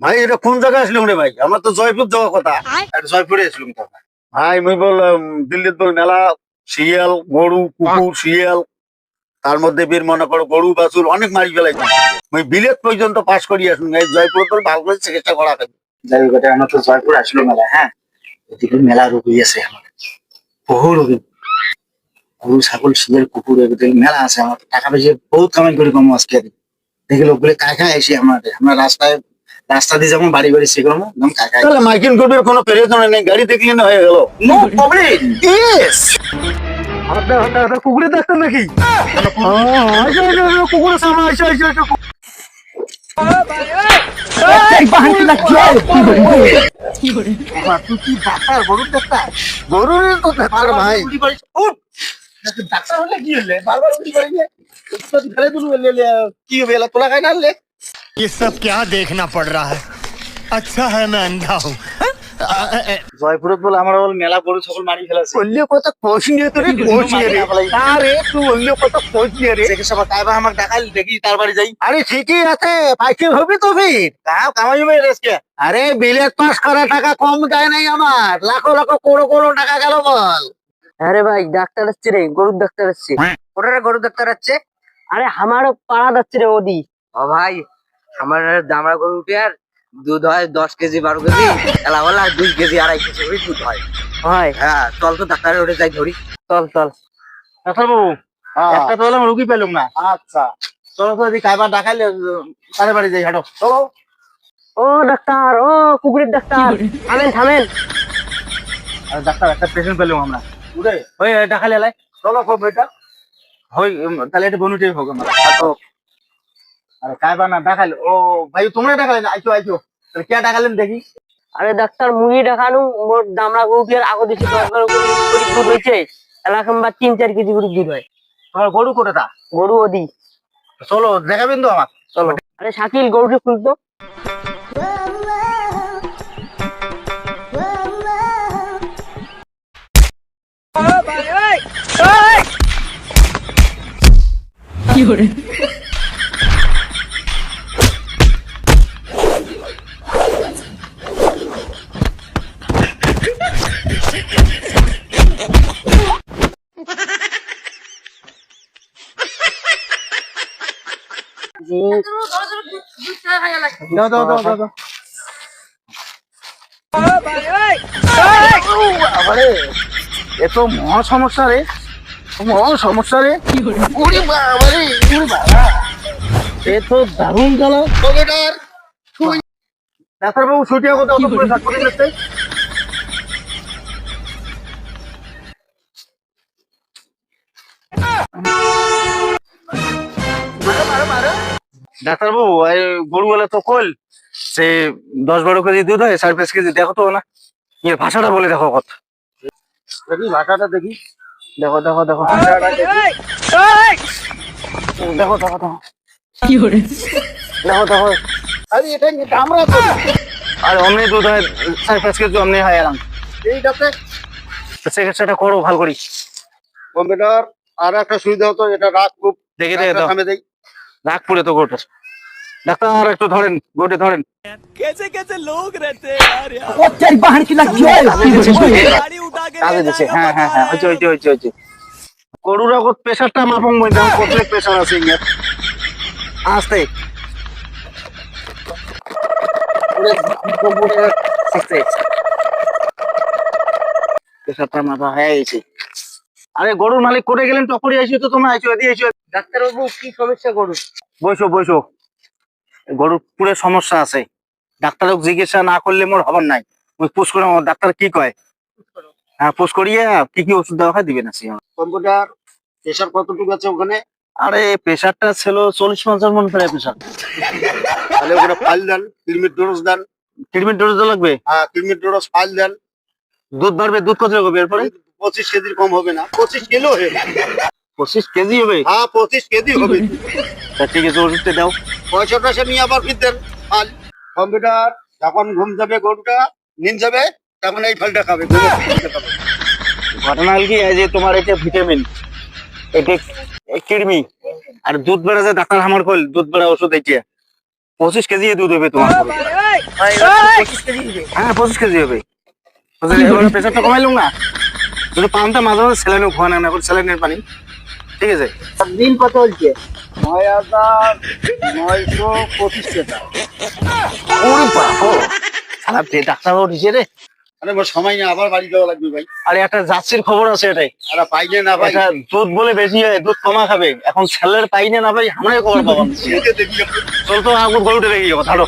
ভাই এটা কোন জায়গায় আসলাম রে ভাই? আমার তো জয়পুর যাওয়ার কথা। জয়পুরে আসলাম তো। ভাই মুই বললাম দিল্লির বল মেলা শিয়াল গরু কুকুর শিয়াল তার মধ্যে বের মনে করো গরু বাছুর অনেক মারি ফেলাইছি। মুই বিলেত পর্যন্ত পাস করি আসুন এই জয়পুর তো ভালো করে চিকিৎসা করা থাকবে। যাই হোক, আমরা তো জয়পুর আসলো মেলা। হ্যাঁ, এদিকে মেলা রোগী আছে আমার, বহু রোগী। গরু ছাগল শিয়াল কুকুর এগুলো মেলা আছে। আমার টাকা পয়সা বহুত কামাই করে কম আজকে। দেখি লোকগুলো কায় কায় এসে আমরা রাস্তা দিয়ে যেমন বাড়ি বাড়ি সেগুলো একদম কায় কায়। তাহলে মাইকিং করবে কোনো প্রয়োজন নেই, গাড়ি দেখলে না হয়ে গেল। No problem. ইয়েস আপনার কুকুরের ডাক্তার নাকি? কুকুরের সামনে আইসা আইসা তুই কি ডাক্তার? গরুর ডাক্তার? গরুর তো ডাক্তার ভাই। ডাক্তার হলে কি হলে বারবার উল্টি করে গিয়ে কি হবে? এলা তোলা খাই না আনলে? ये सब क्या देखना पड़ रहा है। अच्छा है मैं अंधा हूँ। জয়পুরত বলে আমার বল মেলা গরু ছাগল মারি ফেলাছে। অন্য কথা কোচ নিয়ে তো রে কোচ নিয়ে রে আরে তুই অন্য কথা কোচ নিয়ে রে। চিকিৎসা তাইবা আমাকে দেখাই দেখি তার বাড়ি যাই। আরে ঠিকই আছে পাইকে হবে তো ফির কামাই হবে আজকে। আরে বিলেত পাস করা টাকা কম যায় নাই আমার, লাখো লাখো করো করো টাকা গেল বল। আরে ভাই ডাক্তার আসছে রে, গরুর ডাক্তার আসছে। ওটারে গরুর ডাক্তার আছে? আরে আমারও পাড়া যাচ্ছে রে ওদি। ও ভাই, আমার দামড়া গরু উঠে আর দুধ হয় 10 কেজি 12 কেজি, এলাওয়ালা 2 কেজি 2.5 কেজি করে দুধ হয়। হয় হ্যাঁ, চল তো ডাক্তারের ওঠে যাই ধরি। চল চল। ডাক্তার বাবু, একটা তো হলাম রুগী পেলাম না। আচ্ছা চলো তো যদি কাইবার দেখাইলে তার বাড়ি যাই। হাঁটো চলো। ও ডাক্তার, ও কুকুরের ডাক্তার, থামেন থামেন। আর ডাক্তার একটা পেশেন্ট পেলাম আমরা। উঠে ওই দেখালে এলাই চলো খুব এটা হই তাহলে এটা বনুটেই হোক আমার। আরে কাইবার না দেখাইলে ও ভাই তোমরা দেখালে না? আইছো আইছো তাহলে কে দেখালেন দেখি। আরে ডাক্তার মুই দেখানু মোর দামড়া গরুটির আগো দিছি 10-12 করে দুধ হইছে, এলাকাম বা 3-4 কেজি করে দুধ হয়। তোমার গরু কোথাটা? গরু ওদি। চলো দেখাবেন তো আমার। চলো। আরে শাকিল গরুটি খুলতো। দাও দাও দাও দাও। আরে এ তো মহা সমস্যা রে, মহা সমস্যা রে। ওরে বাবা রে, ওরে বাবা, এ তো দারুণ গেল। ডাক্তার বাবু ছুটিয়া কোথাও তো পুরো সাক্ষী দিচ্ছে। ডাক্তার বাবু গরু বলে তো কল সে 10-12 কেজি দুধ হয়, 4-5 কেজি। দেখো তো না এর ভাষাটা বলে দেখো কত দেখি, ভাষাটা দেখি। দেখো দেখো দেখো ভাষাটা দেখি। দেখো দেখো দেখো দেখো দেখো। আরে এটা আমরা তো আর অমনি দুধ হয় 4-5 কেজি অমনি হয় এলাম। এইটাতে চিকিৎসাটা করো ভালো করি। কম্পিউটার আর একটা সুবিধা হতো, এটা রাগ খুব দেখে দেখে দাও। দেই রাগ পুরে তো গোটা। ডাক্তার আর একটু ধরেন, গোটে ধরেন। कैसे कैसे लोग रहते हैं यार यार। কাজে দিছে। হ্যাঁ হ্যাঁ হ্যাঁ, হইছে হইছে হইছে হইছে। গরুর আগত প্রেসারটা মাপং মই দাও, কত প্রেসার আছে ইয়ার। আস্তে প্রেসারটা মাপা হয়ে গেছে। আরে গরুর মালিক করে গেলেন, টপরি আইছো তো তোমরা আইছো এদিকে আইছো। ডাক্তার বাবু কি সমস্যা গরু? বসো বসো। গরুর পুরো সমস্যা আছে, ডাক্তারক জিজ্ঞাসা না করলে মোর খবর নাই। ওই পুষ করে ডাক্তার কি কয়, হ্যাঁ পুষ করিয়ে কি কি ওষুধ দেওয়া হয় দিবেন। আছে কম্পিউটার প্রেসার কতটুকু আছে ওখানে? আরে প্রেসারটা ছিল 40-50 মন প্রায় প্রেসার। তাহলে ওখানে ফাইল দেন, কিডনির ডোজ দেন। কিডনির ডোজ লাগবে? হ্যাঁ কিডনির ডোজ ফাইল দেন। দুধ বাড়বে, দুধ কত হবে এরপরে? 25 কেজির কম হবে না, 25 কিলো হবে। 25 কেজি হবে? হ্যাঁ 25 কেজি হবে। ঠিক আছে ওষুধটা দাও। পয়সাটা সে নিয়ে আবার ফির দেন। ফাল কম্পিউটার যখন ঘুম যাবে গরুটা নিন যাবে তখন এই ফলটা খাবে। ঘটনা হল কি, এই যে তোমার এটা ভিটামিন, এটা কিডনি আর দুধ বেড়া যে ডাক্তার আমার কল দুধ বেড়া ওষুধ এইটা 25 কেজি দুধ হবে তোমার। 25 কেজি দিবে। হ্যাঁ 25 কেজি হবে। প্রেশারটা কমাইলুম না, যদি পানটা মাঝে মাঝে স্যালাইনও খাওয়া না এখন স্যালাইনের পানি, ঠিক আছে? দিন কত হচ্ছে? 9,925 টাকা। ওরে বাবা, সারা ডাক্তারবাবু দিছে রে। আরে মোর সময় নেই, আবার বাড়ি যাওয়া লাগবে ভাই। আরে একটা যাচ্ছির খবর আছে এটাই, আরে পাইলে না ভাই, এটা দুধ বলে বেশি হয়, দুধ কমা খাবে, এখন ছেলের পাই না ভাই, আমরাই খবর পাবো। দেখে দেখি আমরা। চল তো আগুন গরুটা রেখে যাবো, ধারো।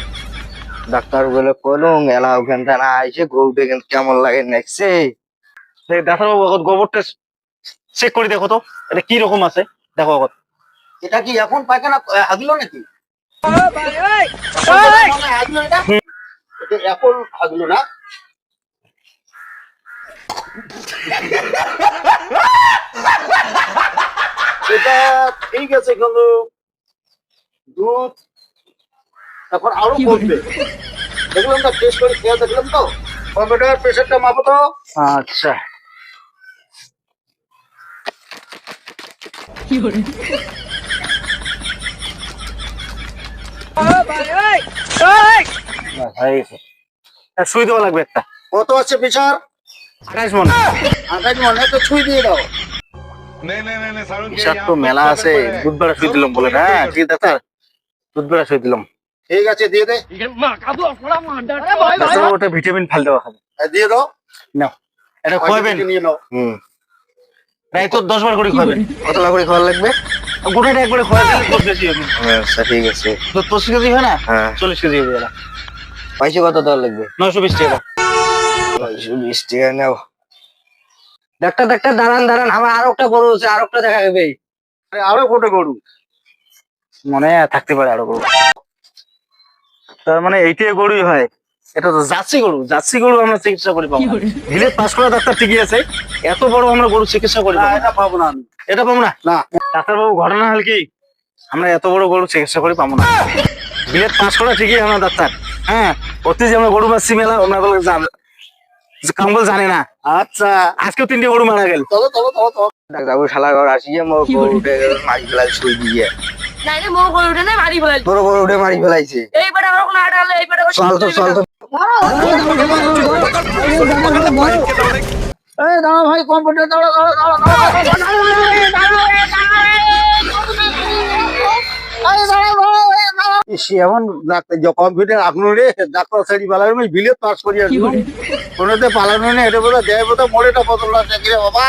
ডাক্তার বলে কলম এলা ওখানটা না আইসে গরুটা কিন্তু কেমন লাগে নেক্সে। ডাক্তারবাবু এখন গোবরটা চেক করে দেখো তো, এটা কি রকম আছে দেখো এখন। এটা কি এখন পায়খানা হাগলো নাকি? হাগলো এটা? এটা এখন হাগলো না? এটা ঠিক আছে, কিন্তু দুধ এখন আরো কমবে। দেখলাম তো, টেস্ট করে খেয়ে দেখলাম তো। কম্পিউটার প্রেশারটা মাপো তো। আচ্ছা সুই দেওয়া লাগবে একটা, কত আছে প্রেশার? 28 মন। 28 মনে তো ছুঁই দিয়ে দাও। প্রেশার তো মেলা আছে, দুধ বেড়া সুই দিলাম বলে। হ্যাঁ ঠিক আছে ডাক্তার, দুধ বেড়া সুই দিলাম। ঠিক আছে, দিয়ে দে। ডাক্তারবাবু ওটা ভিটামিন ফাল দেওয়া হবে, দিয়ে দাও। নাও এটা খাওয়াবেন। নিয়ে নাও। প্রায় তো 10 বার করে খাওয়াবেন। কতটা করে খাওয়া লাগবে? গোটাটা একবারে খাওয়া দিলে দুধ বেশি হবে। আচ্ছা ঠিক আছে। দুধ 25 কেজি হয় না, হ্যাঁ 40 কেজি হবে এরা। পয়সা কত দেওয়া লাগবে? 920 টাকা। 920 টাকা নাও। ডাক্তার ডাক্তার দাঁড়ান দাঁড়ান, আমার আরো একটা গরু আছে, আরো একটা দেখা যাবে। আরে আরো কোটে গরু। মনে থাকতে পারে আরো গরু, তার মানে এইটাই গরুই হয়। এটা তো জার্সি গরু, জার্সি গরু আমরা চিকিৎসা করি পাবো না। বিলেত পাস করা ডাক্তার ঠিকই আছে, এত বড় আমরা গরু চিকিৎসা করি পাবো না। এটা পাবো না আমি। এটা পাবো না। না। ডাক্তারবাবু ঘটনা হল কি, আমরা এত বড় গরু চিকিৎসা করি পাবো না। বিলেত পাস করা ঠিকই আমরা ডাক্তার, হ্যাঁ অতি যে আমরা গরু বাচ্চি মেলা ওনার কামগুলো জানে না। আচ্ছা, আজকেও 3টে গরু মারা গেল। চলো চলো চলো চলো। ডাক্তারবাবু শালা ঘর আসিয়ে মোর গরুটা মারি ফেলাই সুই দিয়ে। না রে মোর গরু উঠে না মারি ফেলাই। তোর গরুটা মারি ফেলাইছে। এই বেটা আমার কোনো আটা হলে এই বেটা চল তো চল তো। এই দাঁড়া ভাই, কম্পিউটার দাঁড়া দাঁড়া দাঁড়া এমন ডাক্তার কম্পিউটার আপনার রে ডাক্তার সারি পালার বিলেত পাস করি আসবো কোনোতে পালানো নেই। এটা বোধহয় দেয় বোধহয় মোড়েটা বদল আছে বাবা।